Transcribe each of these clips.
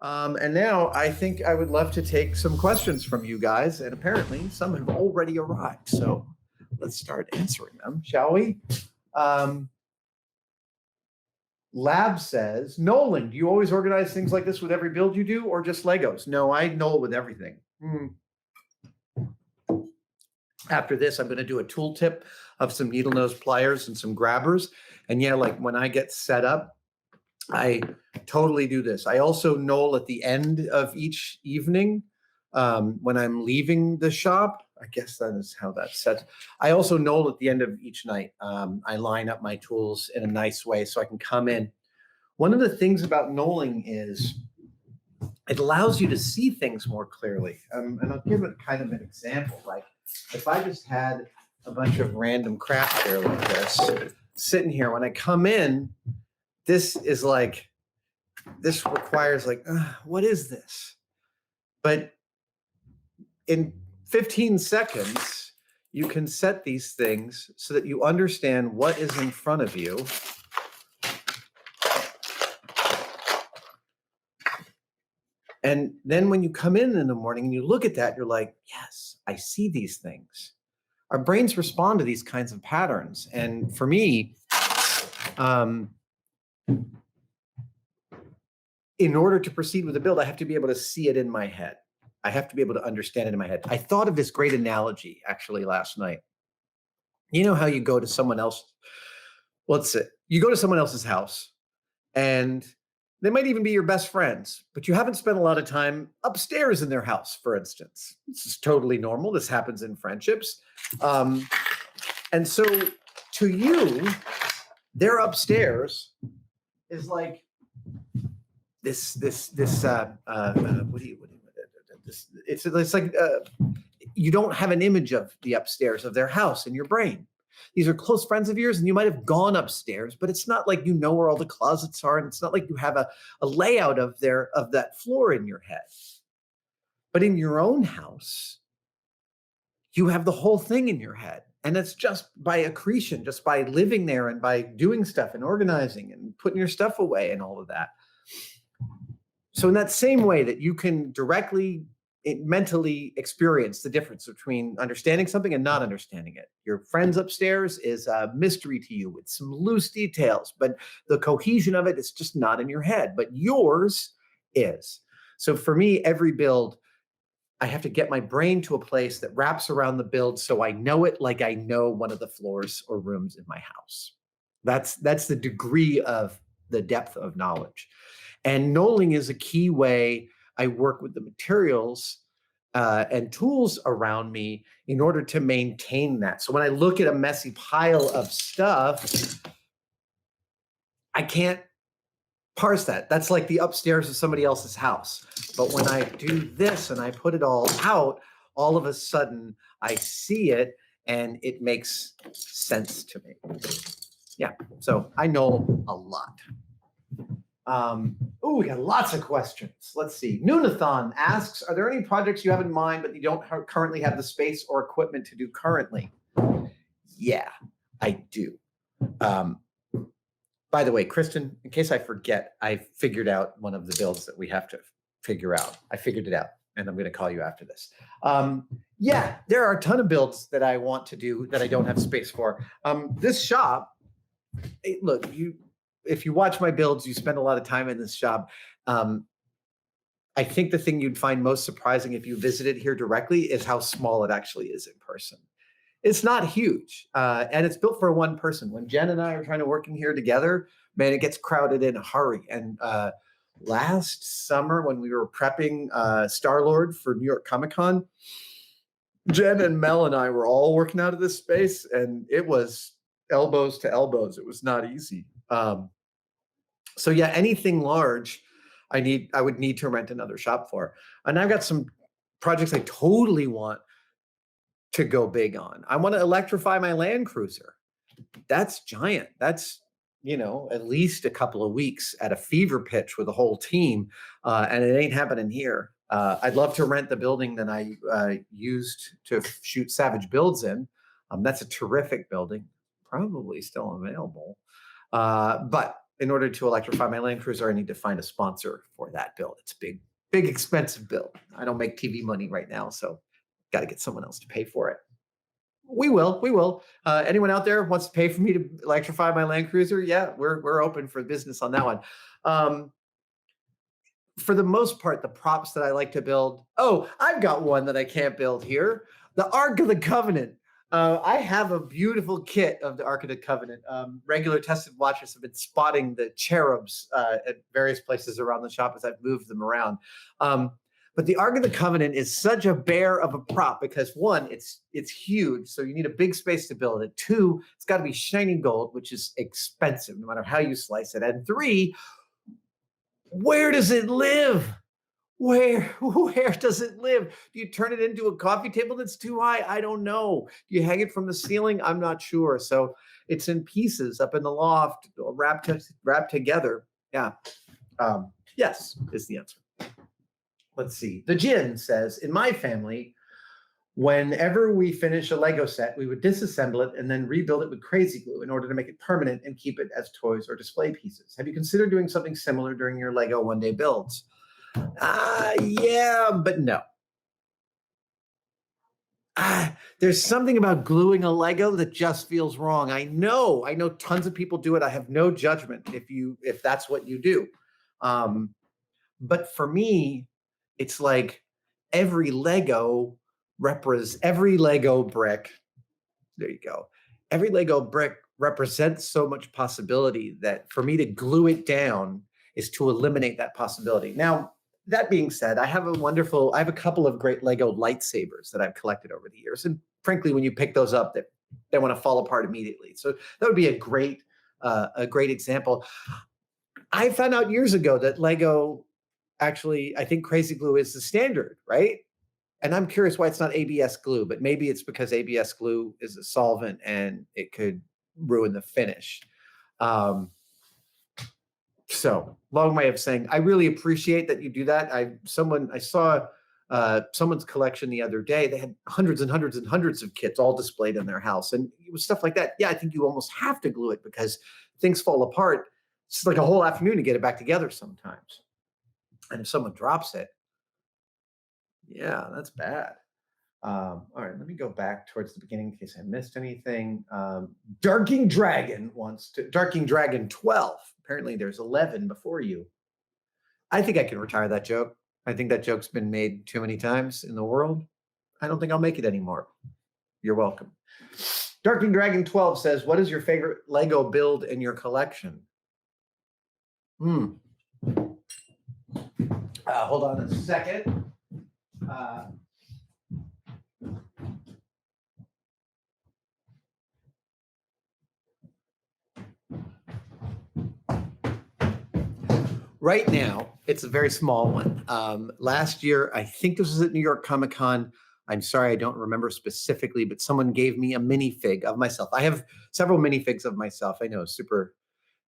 And now I think I would love to take some questions from you guys, and apparently some have already arrived. So let's start answering them, shall we? Lab says, Nolan, do you always organize things like this with every build you do, or just Legos? No, I knoll with everything. After this, I'm going to do a tooltip of some needle nose pliers and some grabbers. And yeah, like when I get set up, I totally do this. I also knoll at the end of each evening when I'm leaving the shop. I guess that is how that's set. I also knoll at the end of each night. I line up my tools in a nice way so I can come in. One of the things about knolling is it allows you to see things more clearly. And I'll give it kind of an example. Like if I just had a bunch of random crap here like this, sitting here, when I come in, this is like, this requires like, what is this? But in 15 seconds, you can set these things so that you understand what is in front of you. And then when you come in the morning and you look at that, you're like, yes, I see these things. Our brains respond to these kinds of patterns. And for me, in order to proceed with a build, I have to be able to see it in my head. I have to be able to understand it in my head. I thought of this great analogy actually last night. You know how you go to someone else, you go to someone else's house and they might even be your best friends, but you haven't spent a lot of time upstairs in their house, for instance. This is totally normal. This happens in friendships. And so to you, their upstairs is like this it's like you don't have an image of the upstairs of their house in your brain. These are close friends of yours, and you might have gone upstairs, but it's not like you know where all the closets are, and it's not like you have a layout of that floor in your head. But in your own house, you have the whole thing in your head. And it's just by accretion, just by living there and by doing stuff and organizing and putting your stuff away and all of that. So in that same way that you can directly mentally experience the difference between understanding something and not understanding it. Your friend's upstairs is a mystery to you with some loose details, but the cohesion of it is just not in your head, but yours is. So for me, every build, I have to get my brain to a place that wraps around the build so I know it like I know one of the floors or rooms in my house. That's the degree of the depth of knowledge. And knolling is a key way I work with the materials and tools around me in order to maintain that. So when I look at a messy pile of stuff, I can't parse that. That's like the upstairs of somebody else's house. But when I do this and I put it all out, all of a sudden I see it and it makes sense to me. Yeah, so I know a lot. We got lots of questions. Let's see. Nunathon asks, are there any projects you have in mind but you don't currently have the space or equipment to do currently? Yeah, I do. By the way, Kristen, in case I forget, I figured out one of the builds that we have to figure out. I figured it out, and I'm going to call you after this. Yeah, there are a ton of builds that I want to do that I don't have space for. This shop, look, if you watch my builds, you spend a lot of time in this shop. I think the thing you'd find most surprising if you visited here directly is how small it actually is in person. It's not huge, and it's built for one person. When Jen and I are trying to work in here together, man, it gets crowded in a hurry. And last summer when we were prepping Star-Lord for New York Comic Con, Jen and Mel and I were all working out of this space, and it was elbows to elbows. It was not easy. So yeah, anything large, I would need to rent another shop for. And I've got some projects I totally want to go big on. I want to electrify my Land Cruiser. That's giant. That's, at least a couple of weeks at a fever pitch with a whole team. And it ain't happening here. I'd love to rent the building that I used to shoot Savage Builds in. That's a terrific building, probably still available. But in order to electrify my Land Cruiser, I need to find a sponsor for that build. It's a big, expensive build. I don't make TV money right now, so got to get someone else to pay for it. We will. Anyone out there wants to pay for me to electrify my Land Cruiser? Yeah, we're open for business on that one. For the most part, the props that I like to build. Oh, I've got one that I can't build here. The Ark of the Covenant. I have a beautiful kit of the Ark of the Covenant. Regular tested watchers have been spotting the cherubs at various places around the shop as I've moved them around. But the Ark of the Covenant is such a bear of a prop because one, it's huge, so you need a big space to build it. Two, it's got to be shiny gold, which is expensive no matter how you slice it. And three, where does it live? Where does it live? Do you turn it into a coffee table that's too high? I don't know. Do you hang it from the ceiling? I'm not sure. So it's in pieces up in the loft, wrapped together. Yeah. Yes is the answer. Let's see. The Jin says, in my family, whenever we finish a Lego set, we would disassemble it and then rebuild it with crazy glue in order to make it permanent and keep it as toys or display pieces. Have you considered doing something similar during your Lego one-day builds? Yeah, but no. There's something about gluing a Lego that just feels wrong. I know tons of people do it. I have no judgment if that's what you do. But for me, it's like every Lego brick. There you go. Every Lego brick represents so much possibility that for me to glue it down is to eliminate that possibility. Now, that being said, I have a couple of great Lego lightsabers that I've collected over the years. And frankly, when you pick those up, they want to fall apart immediately. So that would be a great example. I found out years ago that Lego actually, I think crazy glue is the standard, right? And I'm curious why it's not ABS glue, but maybe it's because ABS glue is a solvent and it could ruin the finish. So long way of saying, I really appreciate that you do that. I saw someone's collection the other day. They had hundreds and hundreds and hundreds of kits all displayed in their house. And it was stuff like that. Yeah, I think you almost have to glue it because things fall apart. It's like a whole afternoon to get it back together sometimes. And if someone drops it, yeah, that's bad. All right, let me go back towards the beginning in case I missed anything. Darking Dragon 12. Apparently there's 11 before you. I think I can retire that joke. I think that joke's been made too many times in the world. I don't think I'll make it anymore. You're welcome. Darking Dragon 12 says, what is your favorite Lego build in your collection? Hold on a second. Right now, it's a very small one. Last year, I think this was at New York Comic Con. I'm sorry, I don't remember specifically, but someone gave me a minifig of myself. I have several minifigs of myself. I know, super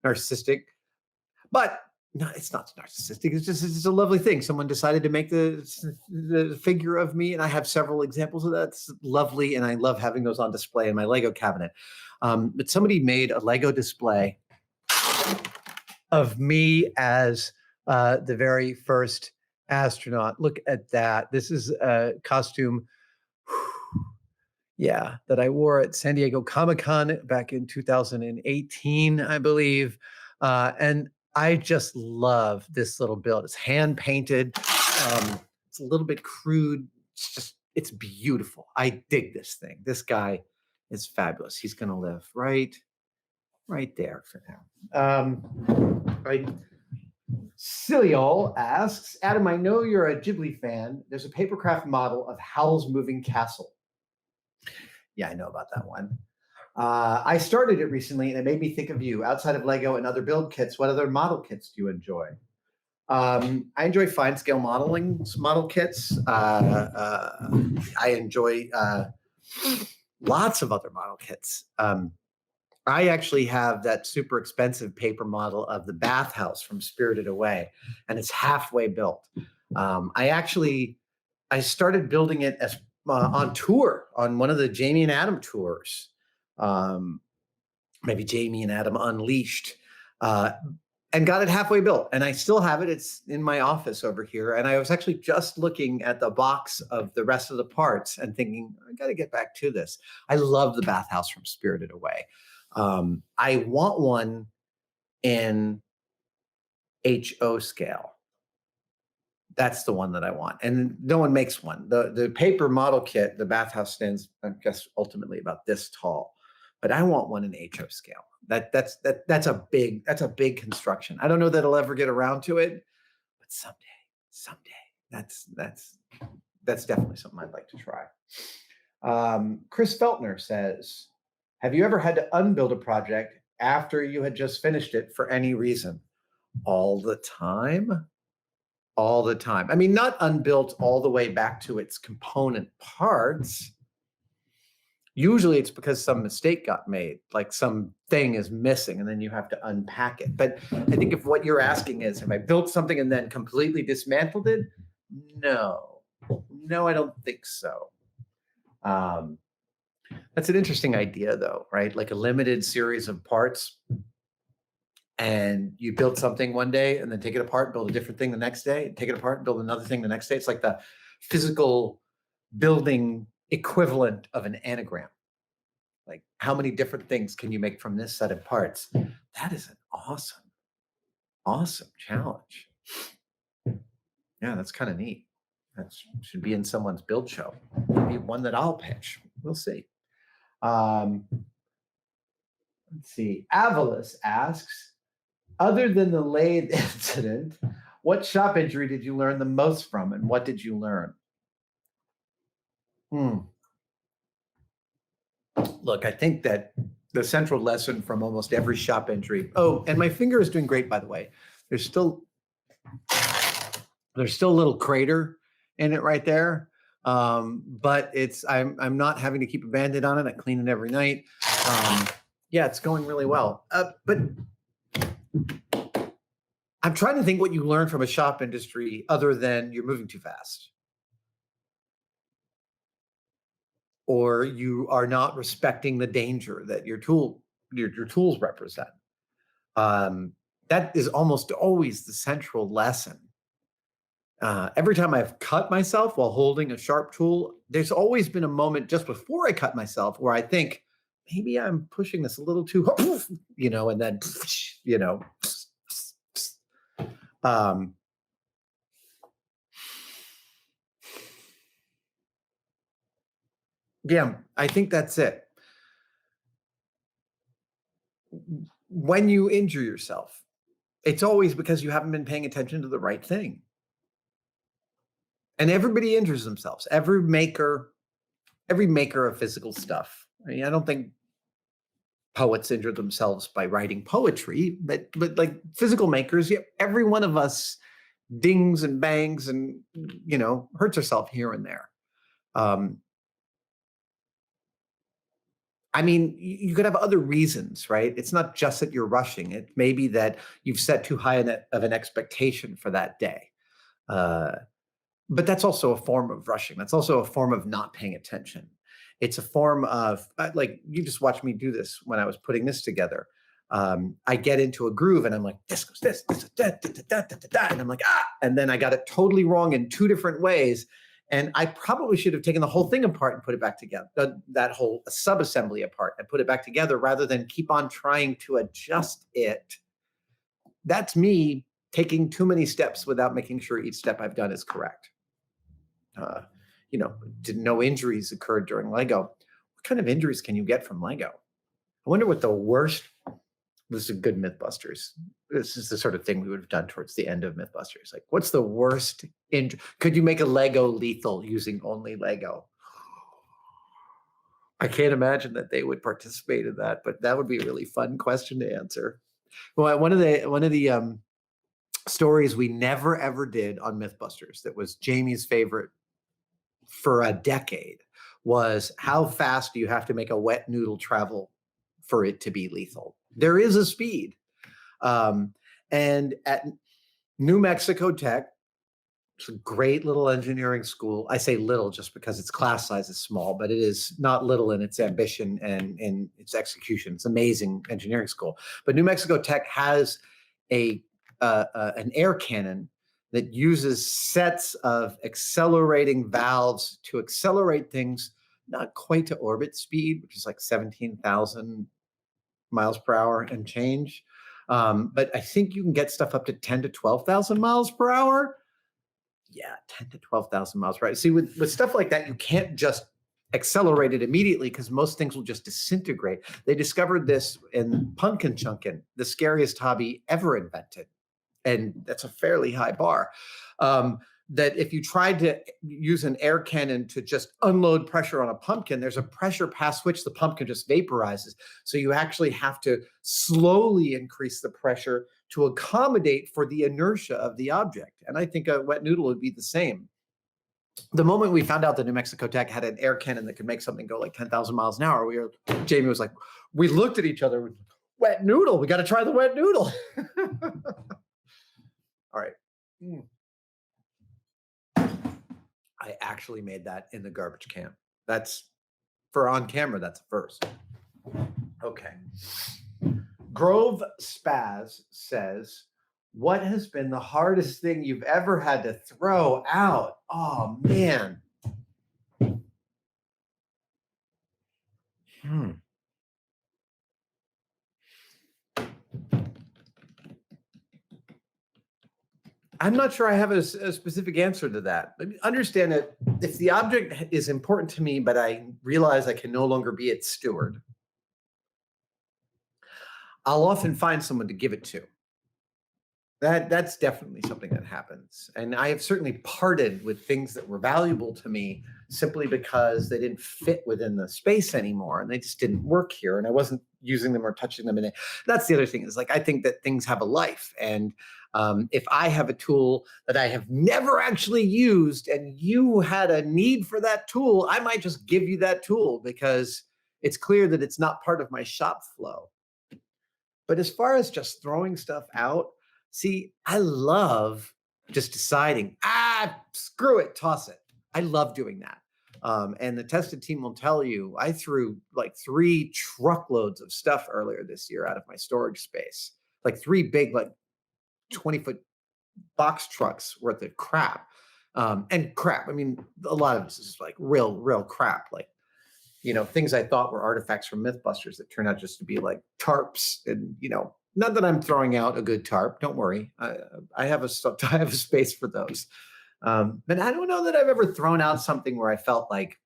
narcissistic, but no, it's not narcissistic. It's a lovely thing. Someone decided to make the figure of me, and I have several examples of that. It's lovely, and I love having those on display in my Lego cabinet. But somebody made a Lego display of me as the very first astronaut. Look at that. This is a costume, that I wore at San Diego Comic-Con back in 2018, I believe. And I just love this little build. It's hand painted. It's a little bit crude. It's beautiful. I dig this thing. This guy is fabulous. He's going to live right there for now. Right. Ciliol asks, Adam, I know you're a Ghibli fan. There's a papercraft model of Howl's Moving Castle. Yeah, I know about that one. I started it recently, and it made me think of you. Outside of Lego and other build kits, what other model kits do you enjoy? I enjoy fine-scale model kits. I enjoy lots of other model kits. I actually have that super expensive paper model of the bathhouse from Spirited Away, and it's halfway built. I started building it as on tour, on one of the Jamie and Adam tours, maybe Jamie and Adam Unleashed. and got it halfway built. And I still have it. It's in my office over here. And I was actually just looking at the box of the rest of the parts and thinking, I got to get back to this. I love the bathhouse from Spirited Away. I want one in HO scale. That's the one that I want. And no one makes one. The paper model kit, the bathhouse stands, I guess, ultimately about this tall. But I want one in HO scale. That's a big construction. I don't know that I'll ever get around to it, but someday, that's definitely something I'd like to try. Chris Feltner says, have you ever had to unbuild a project after you had just finished it for any reason? All the time. All the time. I mean, not unbuilt all the way back to its component parts. Usually it's because some mistake got made, like some thing is missing and then you have to unpack it. But I think if what you're asking is, have I built something and then completely dismantled it? No, I don't think so. That's an interesting idea though, right? Like a limited series of parts and you build something one day and then take it apart, build a different thing the next day, take it apart, build another thing the next day. It's like the physical building equivalent of an anagram. Like how many different things can you make from this set of parts? That is an awesome challenge. Yeah, that's kind of neat. That should be in someone's build show. Maybe one that I'll pitch. We'll see. Let's see. Avalis asks, other than the lathe incident, what shop injury did you learn the most from and what did you learn? Look, I think that the central lesson from almost every shop injury. Oh, and my finger is doing great, by the way. There's still a little crater in it right there. But I'm not having to keep a Band-Aid on it. I clean it every night. Yeah, it's going really well. But I'm trying to think what you learn from a shop industry other than you're moving too fast. Or you are not respecting the danger that your tools represent. That is almost always the central lesson. Every time I've cut myself while holding a sharp tool, there's always been a moment just before I cut myself where I think, maybe I'm pushing this a little too hard, and then, yeah, I think that's it. When you injure yourself, it's always because you haven't been paying attention to the right thing. And everybody injures themselves. Every maker of physical stuff. I mean, I don't think poets injure themselves by writing poetry, but like physical makers, every one of us dings and bangs and, hurts herself here and there. I mean, you could have other reasons, right? It's not just that you're rushing. It may be that you've set too high of an expectation for that day. But that's also a form of rushing. That's also a form of not paying attention. It's a form of, like, you just watched me do this when I was putting this together. I get into a groove and I'm like, this goes this, da, da, da, da, da, da, and I'm like, and then I got it totally wrong in two different ways. And I probably should have taken the whole thing apart and put it back together, that whole subassembly apart and put it back together rather than keep on trying to adjust it. That's me taking too many steps without making sure each step I've done is correct. No injuries occurred during Lego. What kind of injuries can you get from Lego? I wonder what the worst. This is a good Mythbusters. This is the sort of thing we would have done towards the end of Mythbusters. Like, what's the worst injury? Could you make a Lego lethal using only Lego? I can't imagine that they would participate in that, but that would be a really fun question to answer. Well, one of the stories we never ever did on Mythbusters that was Jamie's favorite for a decade was how fast do you have to make a wet noodle travel for it to be lethal? There is a speed. And at New Mexico Tech, it's a great little engineering school. I say little just because its class size is small, but it is not little in its ambition and in its execution. It's an amazing engineering school. But New Mexico Tech has an air cannon that uses sets of accelerating valves to accelerate things not quite to orbit speed, which is like 17,000 miles per hour and change. But I think you can get stuff up to 10 to 12,000 miles per hour. Yeah, 10 to 12,000 miles per hour. See, with stuff like that, you can't just accelerate it immediately because most things will just disintegrate. They discovered this in pumpkin chunking, the scariest hobby ever invented. And that's a fairly high bar. That if you tried to use an air cannon to just unload pressure on a pumpkin, there's a pressure past which the pumpkin just vaporizes. So you actually have to slowly increase the pressure to accommodate for the inertia of the object. And I think a wet noodle would be the same. The moment we found out that New Mexico Tech had an air cannon that could make something go like 10,000 miles an hour, Jamie was like, we looked at each other, wet noodle, we got to try the wet noodle. All right. I actually made that in the garbage can. That's for on camera, that's a first. Okay. Grove Spaz says, what has been the hardest thing you've ever had to throw out? Oh, man. I'm not sure I have a specific answer to that. Understand that if the object is important to me, but I realize I can no longer be its steward, I'll often find someone to give it to. That's definitely something that happens. And I have certainly parted with things that were valuable to me simply because they didn't fit within the space anymore and they just didn't work here. And I wasn't using them or touching them. And that's the other thing is like, I think that things have a life. And if I have a tool that I have never actually used and you had a need for that tool, I might just give you that tool because it's clear that it's not part of my shop flow. But as far as just throwing stuff out, see, I love just deciding, screw it, toss it. I love doing that. And the tested team will tell you, I threw like 3 truckloads of stuff earlier this year out of my storage space, like 3 big, like 20-foot box trucks worth of crap. And crap, I mean, a lot of this is like real crap, like, you know, things I thought were artifacts from Mythbusters that turned out just to be like tarps. And, you know, not that I'm throwing out a good tarp. Don't worry. I have a space for those. But I don't know that I've ever thrown out something where I felt like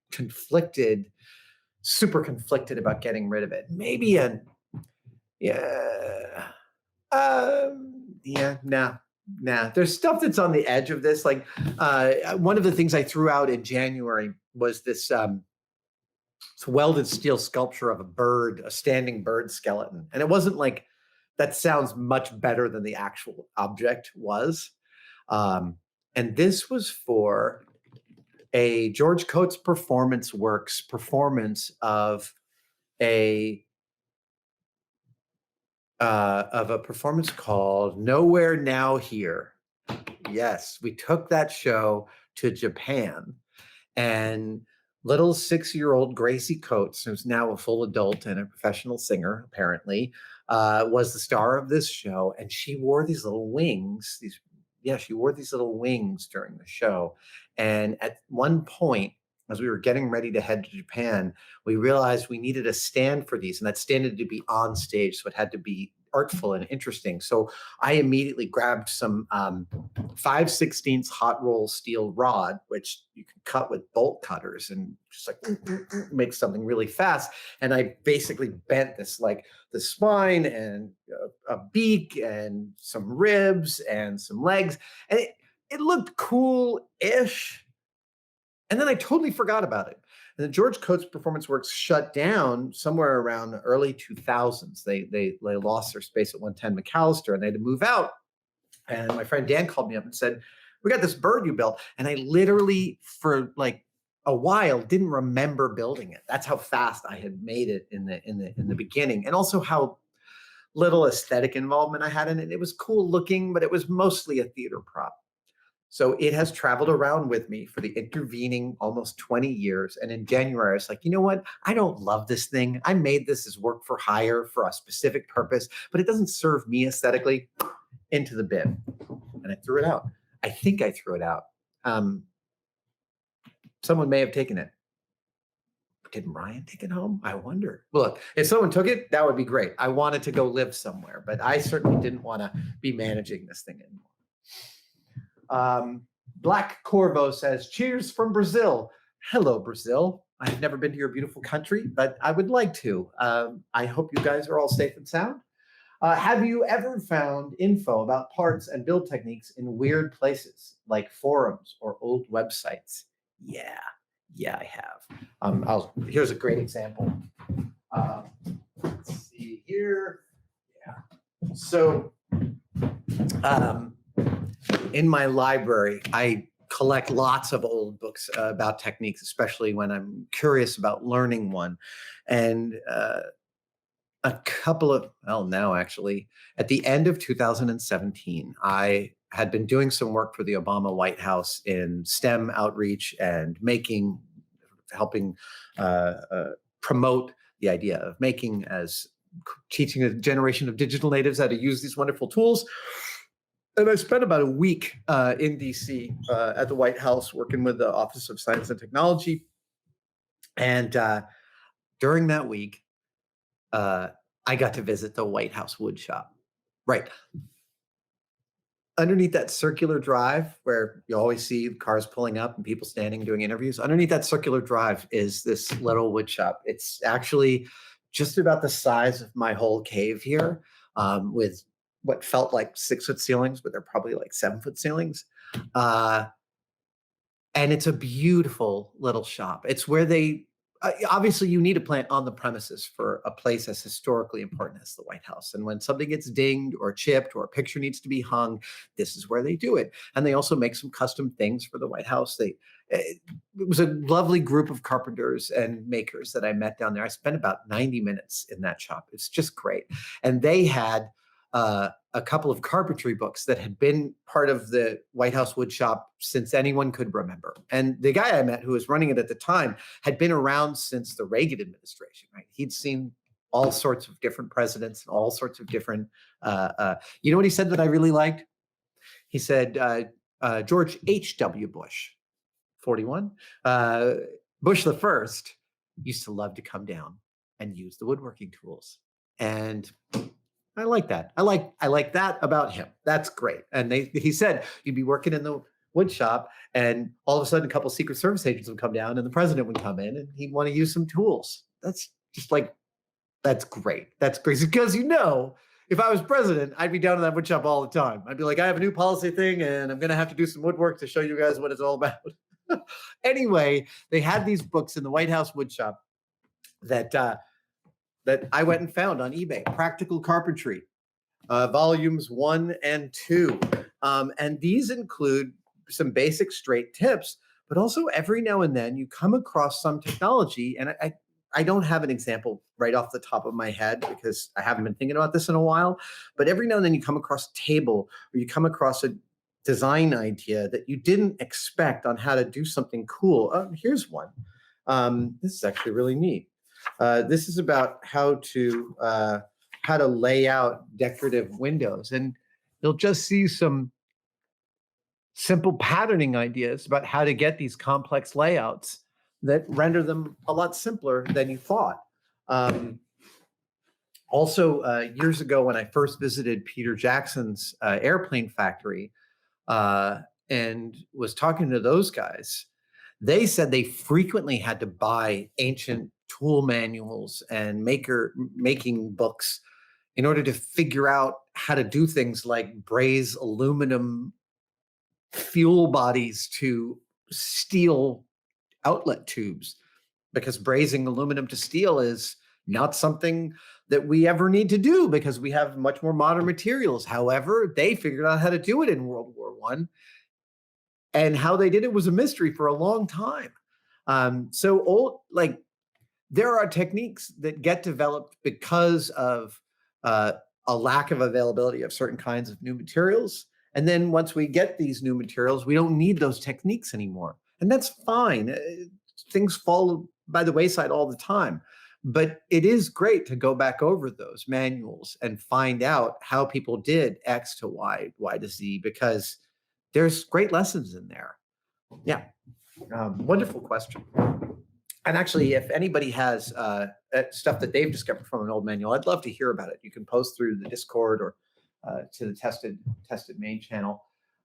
super conflicted about getting rid of it. Maybe nah. There's stuff that's on the edge of this. Like one of the things I threw out in January was this welded steel sculpture of a standing bird skeleton. And it wasn't like, that sounds much better than the actual object was. And this was for a George Coates Performance Works performance of a performance called Nowhere Now Here. Yes, we took that show to Japan, and little 6-year-old Gracie Coates, who's now a full adult and a professional singer, apparently, was the star of this show. And she wore these little wings. She wore these little wings during the show. And at one point, as we were getting ready to head to Japan, we realized we needed a stand for these, and that stand had to be on stage, so it had to be artful and interesting. So I immediately grabbed some 5/16 hot roll steel rod, which you can cut with bolt cutters and just like make something really fast. And I basically bent this, like the spine and a beak and some ribs and some legs. And it looked cool-ish. And then I totally forgot about it. And the George Coates Performance Works shut down somewhere around the early 2000s. They lost their space at 110 McAllister and they had to move out. And my friend Dan called me up and said, we got this bird you built. And I literally, for like a while, didn't remember building it. That's how fast I had made it in the beginning. And also how little aesthetic involvement I had in it. It was cool looking, but it was mostly a theater prop. So it has traveled around with me for the intervening almost 20 years. And in January, I was like, you know what? I don't love this thing. I made this as work for hire for a specific purpose, but it doesn't serve me aesthetically. into the bin, and I threw it out. I think I threw it out. Someone may have taken it. Did Ryan take it home? I wonder. Look, if someone took it, that would be great. I wanted to go live somewhere, but I certainly didn't want to be managing this thing anymore. Black Corvo says, cheers from Brazil. Hello, Brazil. I've never been to your beautiful country, but I would like to. I hope you guys are all safe and sound. Have you ever found info about parts and build techniques in weird places, like forums or old websites? Yeah, I have. Here's a great example. Let's see here. Yeah. So in my library, I collect lots of old books about techniques, especially when I'm curious about learning one. And a couple of, well, now actually, at the end of 2017, I had been doing some work for the Obama White House in STEM outreach and helping promote the idea of making, as teaching a generation of digital natives how to use these wonderful tools. And I spent about a week in DC at the White House working with the Office of Science and Technology. And during that week, I got to visit the White House wood shop. Right. Underneath that circular drive where you always see cars pulling up and people standing doing interviews, underneath that circular drive is this little wood shop. It's actually just about the size of my whole cave here, with what felt like 6-foot ceilings, but they're probably like 7-foot ceilings. And it's a beautiful little shop. It's where they, obviously you need a plant on the premises for a place as historically important as the White House. And when something gets dinged or chipped or a picture needs to be hung, this is where they do it. And they also make some custom things for the White House. It was a lovely group of carpenters and makers that I met down there. I spent about 90 minutes in that shop. It's just great. And they had a couple of carpentry books that had been part of the White House wood shop since anyone could remember. And the guy I met who was running it at the time had been around since the Reagan administration, right? He'd seen all sorts of different presidents and all sorts of different, you know what he said that I really liked? He said, George H.W. Bush, 41, Bush the first used to love to come down and use the woodworking tools. And I like that. I like that about him. That's great. And he said you'd be working in the wood shop and all of a sudden a couple of Secret Service agents would come down and the president would come in and he'd want to use some tools. That's just like, that's great. That's great. Because if I was president, I'd be down in that wood shop all the time. I'd be like, I have a new policy thing and I'm going to have to do some woodwork to show you guys what it's all about. Anyway, they had these books in the White House wood shop that I went and found on eBay, Practical Carpentry, volumes 1 and 2. And these include some basic straight tips, but also every now and then you come across some technology. And I don't have an example right off the top of my head because I haven't been thinking about this in a while, but every now and then you come across a table or you come across a design idea that you didn't expect on how to do something cool. Here's one. This is actually really neat. This is about how to lay out decorative windows, and you'll just see some simple patterning ideas about how to get these complex layouts that render them a lot simpler than you thought. Also, years ago when I first visited Peter Jackson's airplane factory and was talking to those guys, they said they frequently had to buy ancient tool manuals and making books in order to figure out how to do things like braze aluminum fuel bodies to steel outlet tubes, because brazing aluminum to steel is not something that we ever need to do because we have much more modern materials. However, they figured out how to do it in World War I, and how they did it was a mystery for a long time. There are techniques that get developed because of a lack of availability of certain kinds of new materials. And then once we get these new materials, we don't need those techniques anymore. And that's fine. Things fall by the wayside all the time. But it is great to go back over those manuals and find out how people did X to Y, Y to Z, because there's great lessons in there. Yeah. Wonderful question. And actually, if anybody has stuff that they've discovered from an old manual, I'd love to hear about it. You can post through the Discord or to the tested main channel.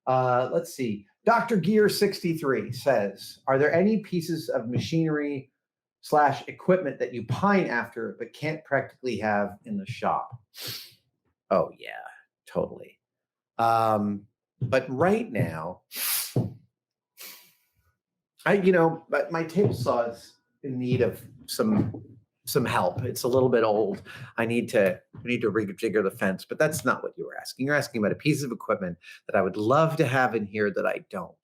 Let's see. Dr. Gear 63 says, are there any pieces of machinery / equipment that you pine after but can't practically have in the shop? Oh yeah, totally. But right now, but my table saw is in need of some help. It's a little bit old. I need to rejigger the fence, but that's not what you were asking. You're asking about a piece of equipment that I would love to have in here that I don't.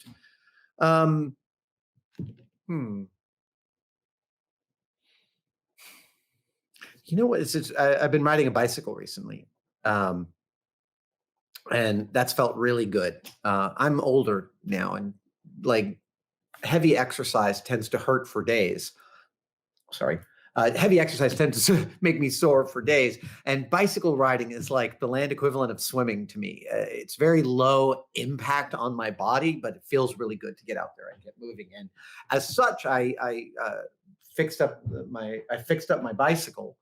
You know what? I've been riding a bicycle recently, and that's felt really good. I'm older now, and like heavy exercise tends to hurt for days. Sorry. Heavy exercise tends to make me sore for days, and bicycle riding is like the land equivalent of swimming to me. It's very low impact on my body, but it feels really good to get out there and get moving. And as such, I fixed up my bicycle,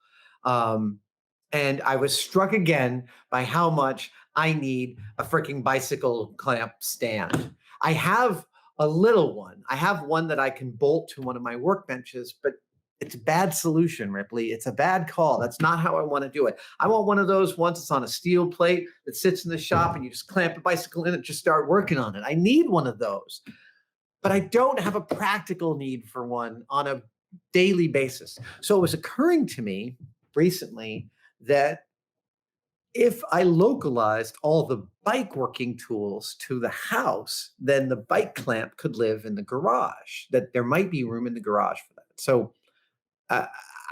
and I was struck again by how much I need a freaking bicycle clamp stand. I have a little one. I have one that I can bolt to one of my workbenches, but it's a bad solution, Ripley. It's a bad call. That's not how I want to do it. I want one of those once it's on a steel plate that sits in the shop and you just clamp a bicycle in and just start working on it. I need one of those, but I don't have a practical need for one on a daily basis. So it was occurring to me recently that if I localized all the bike working tools to the house, then the bike clamp could live in the garage, that there might be room in the garage for that. So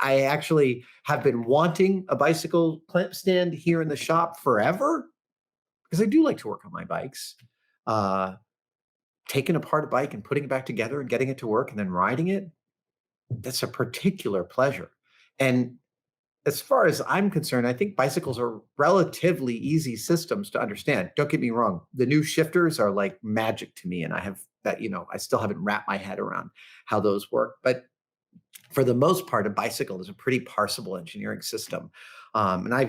I actually have been wanting a bicycle clamp stand here in the shop forever, because I do like to work on my bikes. Taking apart a bike and putting it back together and getting it to work and then riding it, that's a particular pleasure. And as far as I'm concerned, I think bicycles are relatively easy systems to understand. Don't get me wrong. The new shifters are like magic to me. And I have that, I still haven't wrapped my head around how those work. But for the most part, a bicycle is a pretty parsable engineering system. And I've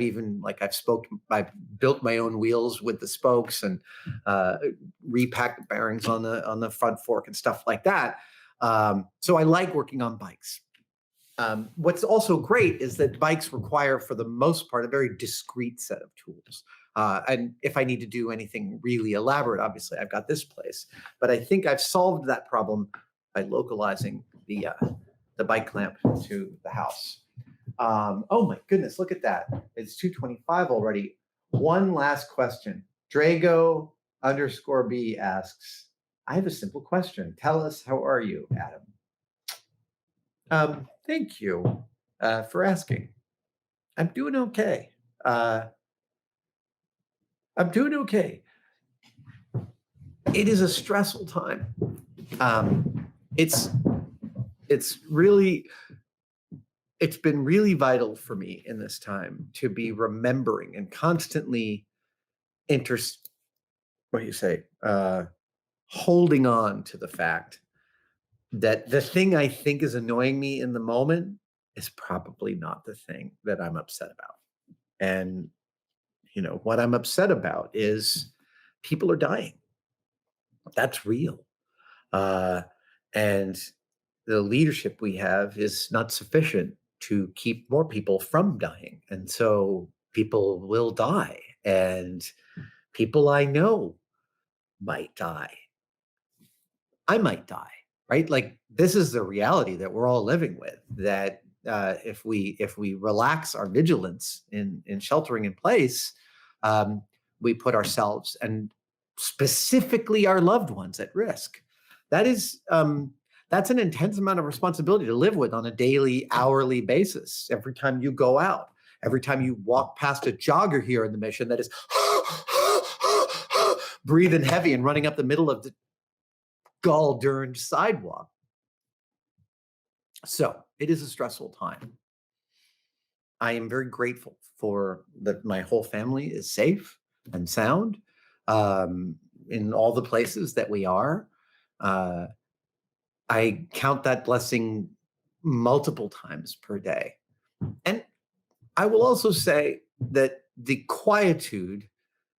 built my own wheels with the spokes and repacked the bearings on the front fork and stuff like that. So I like working on bikes. What's also great is that bikes require, for the most part, a very discrete set of tools. And if I need to do anything really elaborate, obviously I've got this place. But I think I've solved that problem by localizing the bike clamp to the house. Oh my goodness, look at that. It's 2:25 already. One last question. Drago_B asks, I have a simple question. Tell us, how are you, Adam? Thank you for asking. I'm doing okay. It is a stressful time. It's been really vital for me in this time to be remembering and constantly holding on to the fact that the thing I think is annoying me in the moment is probably not the thing that I'm upset about. And, what I'm upset about is people are dying. That's real. And the leadership we have is not sufficient to keep more people from dying. And so people will die, and people I know might die. I might die, right? Like, this is the reality that we're all living with, that if we relax our vigilance in sheltering in place, we put ourselves and specifically our loved ones at risk. That's an intense amount of responsibility to live with on a daily, hourly basis. Every time you go out, every time you walk past a jogger here in the Mission that is breathing heavy and running up the middle of the gall-durned sidewalk. So it is a stressful time. I am very grateful for that my whole family is safe and sound um, in all the places that we are. Uh, I count that blessing multiple times per day. And I will also say that the quietude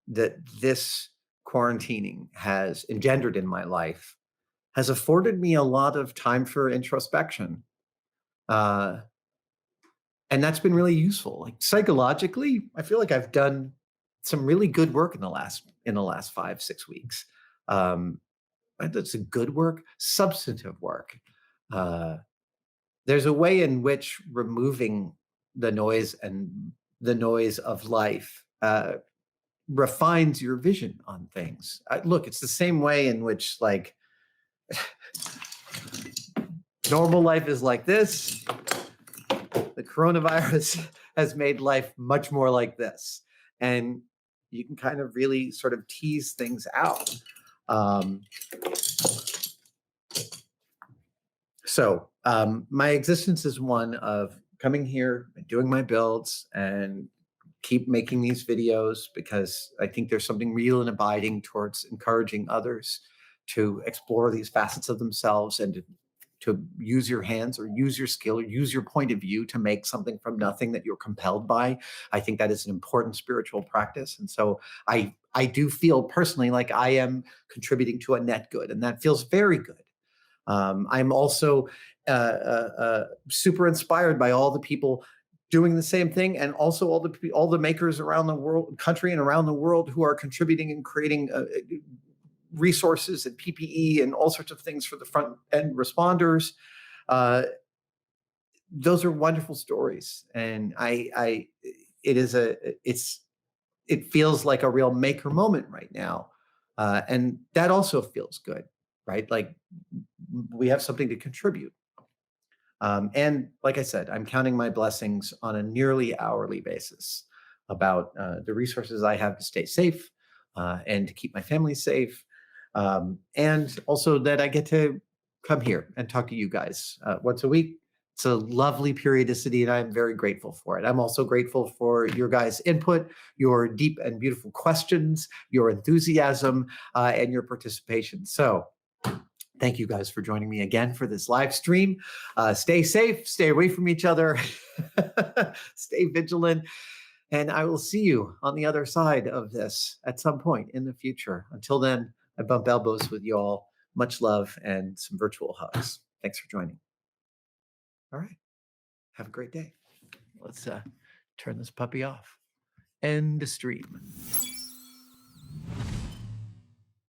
that this quarantining has engendered in my life has afforded me a lot of time for introspection. Uh, and that's been really useful. Like psychologically, I feel like I've done some really good work in the last 5 6 weeks. Um, that's a good work, substantive work. Uh, there's a way in which removing the noise and the noise of life refines your vision on things. Look, it's the same way in which like normal life is like this. The coronavirus has made life much more like this. And you can kind of really sort of tease things out. Um, my existence is one of coming here and doing my builds and keep making these videos because I think there's something real and abiding towards encouraging others to explore these facets of themselves and to use your hands or use your skill or use your point of view to make something from nothing that you're compelled by. I think that is an important spiritual practice. And so I do feel personally like I am contributing to a net good, and that feels very good. I'm also super inspired by all the people doing the same thing, and also all the makers around the world, country, and around the world who are contributing and creating resources and PPE and all sorts of things for the front end responders. Uh, those are wonderful stories, and it feels like a real maker moment right now, and that also feels good, right? Like we have something to contribute. And like I said, I'm counting my blessings on a nearly hourly basis about the resources I have to stay safe and to keep my family safe. And also that I get to come here and talk to you guys once a week. It's a lovely periodicity, and I'm very grateful for it. I'm also grateful for your guys' input, your deep and beautiful questions, your enthusiasm, and your participation. So, thank you guys for joining me again for this live stream. Stay safe, stay away from each other, stay vigilant, and I will see you on the other side of this at some point in the future. Until then, I bump elbows with you all. Much love and some virtual hugs. Thanks for joining. All right. Have a great day. Let's turn this puppy off. End the stream.